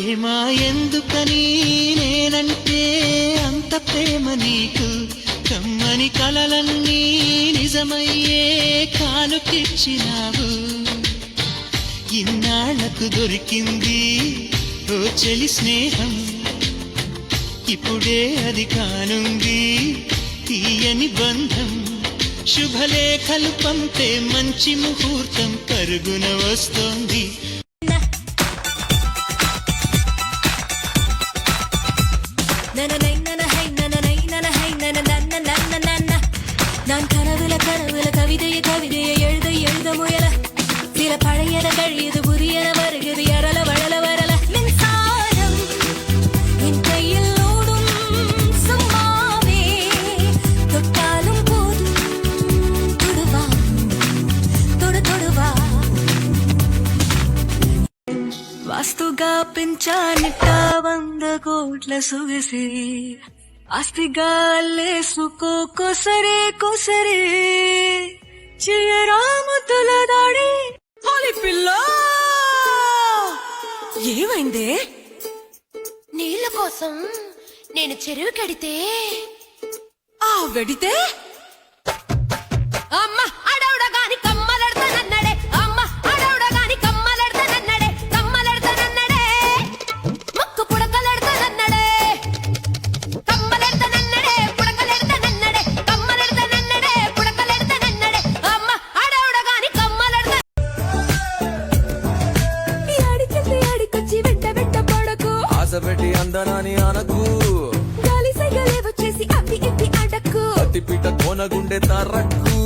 ప్రేమ ఎందుకని నేనంటే అంత ప్రేమ నీకు కమ్మని కలలన్నీ నిజమయ్యే కానుకిచ్చినావు ఇన్నాళ్లకు దొరికింది ఓ చెలి స్నేహం ఇప్పుడే అది కానుంది తీయని బంధం శుభలేఖలు పంపే మంచి ముహూర్తం పరుగున వస్తోంది நான் கனவுல கவிதையை எழுத முயல சில பழையன கழியது புதியன வருகிறது எரல வளல வரல மின்சாரம் என் கையில் ஓடும் சும்மாவே தொட்டாலும் போதும் தொடுவா தொடுவா వాస్తుగా పెంచానిట 100 కోట్ల సొగసే ఆస్తిగా లేసుకో కొసరే చేయరాముతుల దాడి హోలీ పిల్ల ఏమైందే నీళ్ళ కోసం నేను చెరువు కడితే ఆ వెడితే అమ్మ అడవుడగాని కమ్మలెడతానన్నడే అమ్మ అడవుడగాని కమ్మలెడతానన్నడే ముక్కు పుడకలెడతానన్నడే కమ్మలెడతానన్నడే పుడకలెడతానన్నడే కమ్మలెడతానన్నడే పుడకలెడతానన్నడే అమ్మ అడవుడగాని కమ్మలెడతా అడికొచ్చి వెంట పడకు ఆశ పెట్టి అందనాని అనకు గాలి సైగలే వచ్చేసి అవి ఇవి అడకు అతిపిట కోనగుండె తరక్కు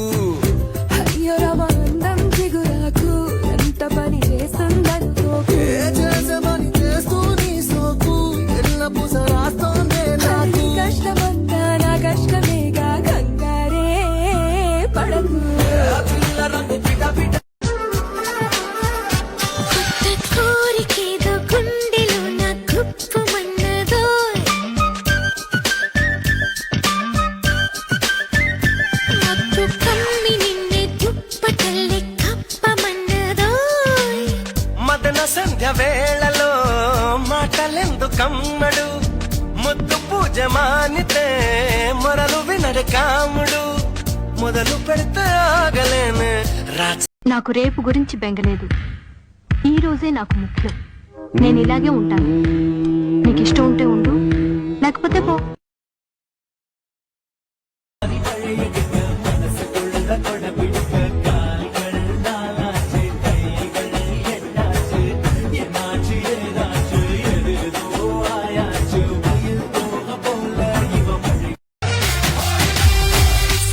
అయ్యో రమందం జిగురాకు ఎంత పని చేస్తుందనుకోకు చేసమని చేస్తూ నీ సోకు ఎల్ల పూస రాస్తోందే నాకు కష్టమంతా నా కష్టమేగా కంగారే పడకు పిల్ల రంగు పిట పిట కొత్త కోరికేదో గుండెలో నా గుప్పమన్నదో మబ్బు కమ్మి నిన్నే దుప్పటల్లే కప్పమన్నదో మదన సంధ్య వేళలో మాటలెందుకమ్మడు ముద్దు పూజ మానితే మొరలు వినడు కాముడు మొదలు పెడితే ఆగలేను నాకు రేపు గురించి బెంగలేదు ఈ రోజే నాకు ముఖ్యం నేను ఇలాగే ఉంటాను నీకు ఇష్టం ఉంటే ఉండు లేకపోతే పో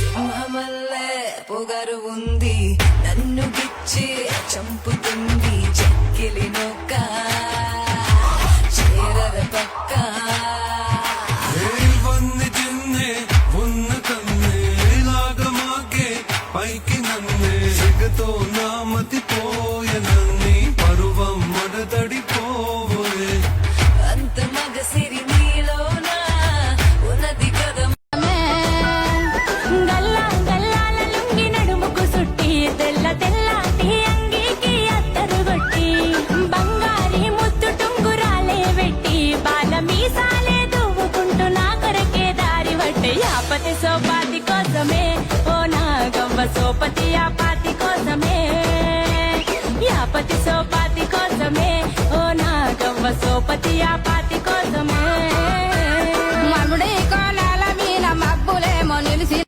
సింహమల్లే పొగరు ఉంది నన్ను గిచ్చి చంపుతుంది చెక్కిలి నొక్క చేరద పక్క వన్ని తిన్నే ఉన్న కన్నే లాగమాకే పైకి నన్నే సిగతో నామతి పోయనన్ని పరువం మడతడిపోవే అంత మగ సిరి నీలోనా ఉన్నది కదా గల్లాల లుంగి నడుముకు సుట్టి తెల్లాటి అంగీకి అత్తరు కొట్టి బంగారి ముద్దు టుంగురాలే వెట్టి బాల మీసాలే దువ్వుకుంటూ నా కొరకే దారి వట్టే యాపతి సోపాతి కోసమే ఓ నా గవ్వ సోపతి యాపాతి కోసమే యాపతి సోపాతి కోసమే ఓ నా గవ్వ సోపతి యాపాతి కోసమే మనుడే కోణాల మీద మబ్బులేమో నిలిసి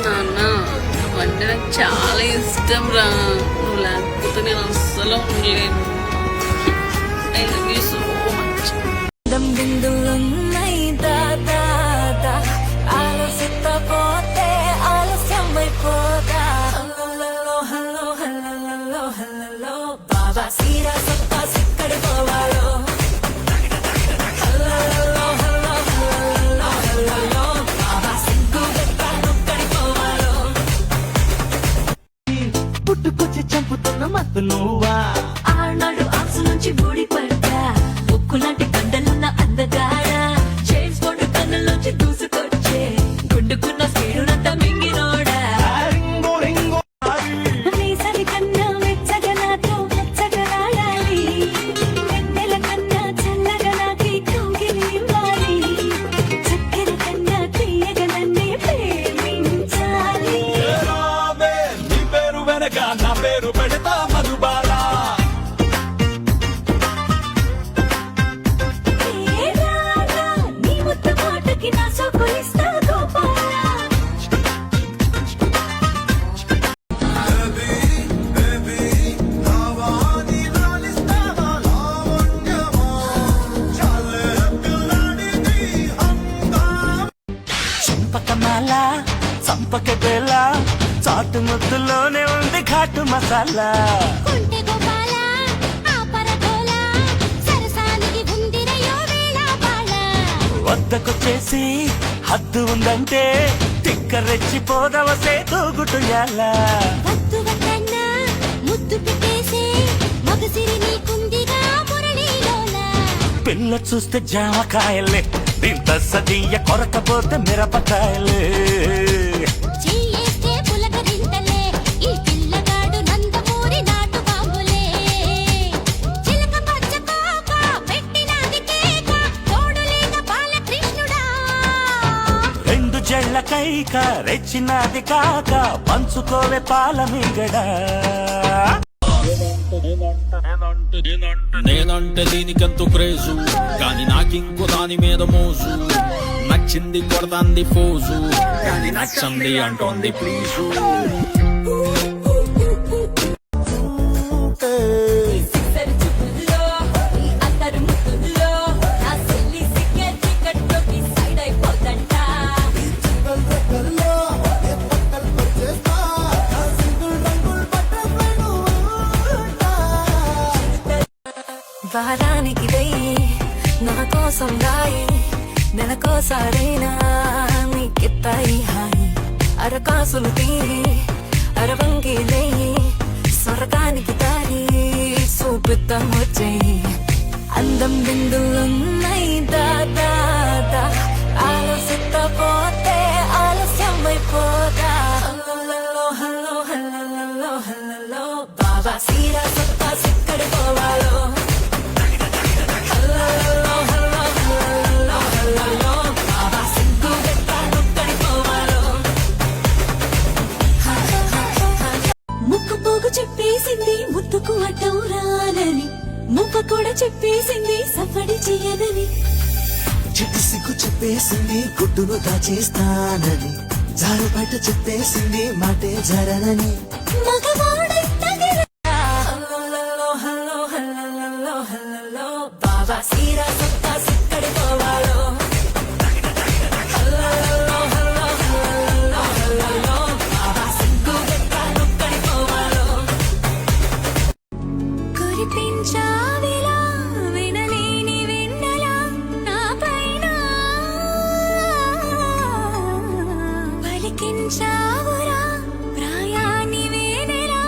నాన్న వంట నాకు చాలా ఇష్టం రా నువ్వు లేకపోతే నేను అస్సలు ఉండలేను I love you so much దమ్ బిందులున్నాయి దాదా ఆలోచిత పోతే ఆలస్యమైపోదా హలో హలో హలో హలో బాబా సీరా సత్తా సిక్కడి పోవాలో హలో హలో హలో హలో బాబా సిగ్గు నొక్కడి పోవాలో పుట్టుకొచ్చి చంపుతున్న మత్తు నువ్వా ఆర్నాల్డ్ అందగాడ జేమ్స్ బాండ్ కన్నులోంచి దూసుకొచ్చే గుండుకున్న స్పీడునంతా మింగినోడా వేసవి కన్నా వెచ్చగా నాతో వెచ్చగలాడాలి వెన్నెల కన్నా చల్లగా నాకి కౌగిలి ఇవ్వాలి చక్కెర కన్నా తీయగా నన్నే ప్రేమించాలి నీ పేరు వెనక నా పేరు పెడతా మధుబాలా ఏ రాగా నీ ముద్దు మాటకి నా సోకులిస్తా గోపాలా చంపకమాల చంపక బేల చాటు ముద్దులోనే ఉంది ఘాటు మసాలా కొంటె గోపాల ఆపరగోల సరసానికి ఉందిరయో వేళ బాల వద్దకొచ్చేసి హద్దు ఉందంటే తిక్క రెచ్చిపోదవసే తూగుటుయాల వద్దు వద్దన్నా ముద్దు పెట్టేసే మగసిరి నీకుందిగా మురళీలోల పిల్ల చూస్తే జామకాయలే దీంత సదీయ కొరకపోతే మిరపకాయలే చెయ్యేస్తే పులకరింతలే ఈ పిల్లగాడు నందమూరి నాటు బాంబులే చిలక పచ్చ కోక పెట్టినది కేక తోడులేక బాలకృష్ణుడా రెండు జళ్ళ కైక రెచ్చినది కాక పంచుకోవే పాల మీగడా నేనంటే దీనికెంతో క్రేజు కానీ నాకింకో దాని మీద మోజు నచ్చింది కొడతాంది ఫోజు కానీ నచ్చంది అంటోంది ప్లీజు సిక్సర్ చుట్టుల్లో ఈ అత్తరు ముద్దుల్లో నా సిల్లి సిక్కే చిక్కట్లోకి సైడ్ అయిపోతంట వారానికి వెయ్యి నా కోసం రాయి నెలకోసారైనా నీకెత్తాయి హాయి అరకాసులు తీరి అరవంగి లేయి స్వర్గానికి దారి చూపిద్దాం వచ్చేయి అందం బిందులున్నాయి దాదా ఆలోచిస్తపోతే ఆలస్యమైపోదా హల్లో హల్లో హల్లో హల్లో బాబా సీరా సత్తా సిక్కడి పోవాలో ముక్కు పోగు చెప్పేసింది ముద్దుకు అడ్డం రానని ముప్ప కూడా చెప్పేసింది సఫడి చెయ్యనని చిట్టి సిగ్గు చెప్పేసింది గుడ్డును దాచేస్తానని జారు బయట చెప్పేసింది మాటే జరనని మగవాడై తగిరా హల్లో హల్లో హల్లో హల్లో బాబా సీరా సత్తా సిక్కడి పోవాలో కురిపించావిలా వినలేని వెన్నెలా నా పైన పలికించావురా ప్రాయాన్ని వేనెలా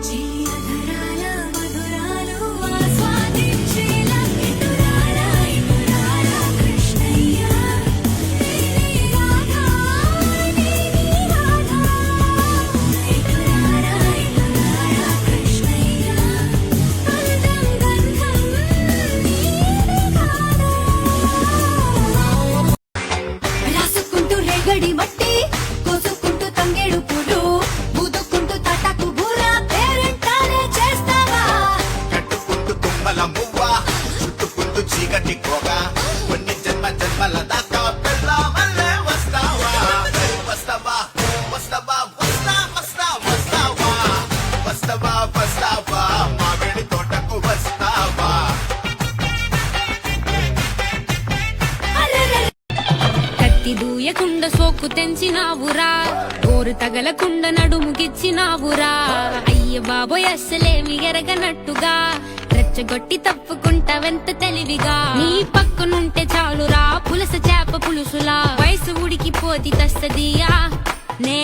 చేయధరాల మధురాలు ఆస్వాదించేలా ఇటురాల ఇటురాల కృష్ణయ్య నీవే రాధా నీవే రాధా ఇటురాల ఇటురాల కృష్ణయ్య అందం గంధం నీవే కాదా రాసుకుంటూ రేగడి మట్టి కోసుకుంటూ తంగేడు పూలు ఊదుకుంటూ తటాకు బూర పేరెంటానే చేస్తావా కట్టుకుంటూ తుమ్మల మువ్వ చుట్టుకుంటూ చీకటి కోగ కొన్ని జన్మల దాకా పెళ్ళామల్లే వస్తావా వస్తావా వస్తావా వస్తావా వస్తావా వస్తావా మామిడి తోటకు వస్తావా కత్తి దూయకుండ సోకు తెంచినావురా గోరు తగలకుండ నడుముగిచ్చినావురా అయ్య బాబోయ్ అస్సలేమి ఎరగనట్టుగా రెచ్చగొట్టి తప్పుకుంటావెంత తెలివిగా నీ పక్కనుంటే చాలురా పులస చేప పులుసులా వయసు ఉడికిపోతి తస్తదియా నే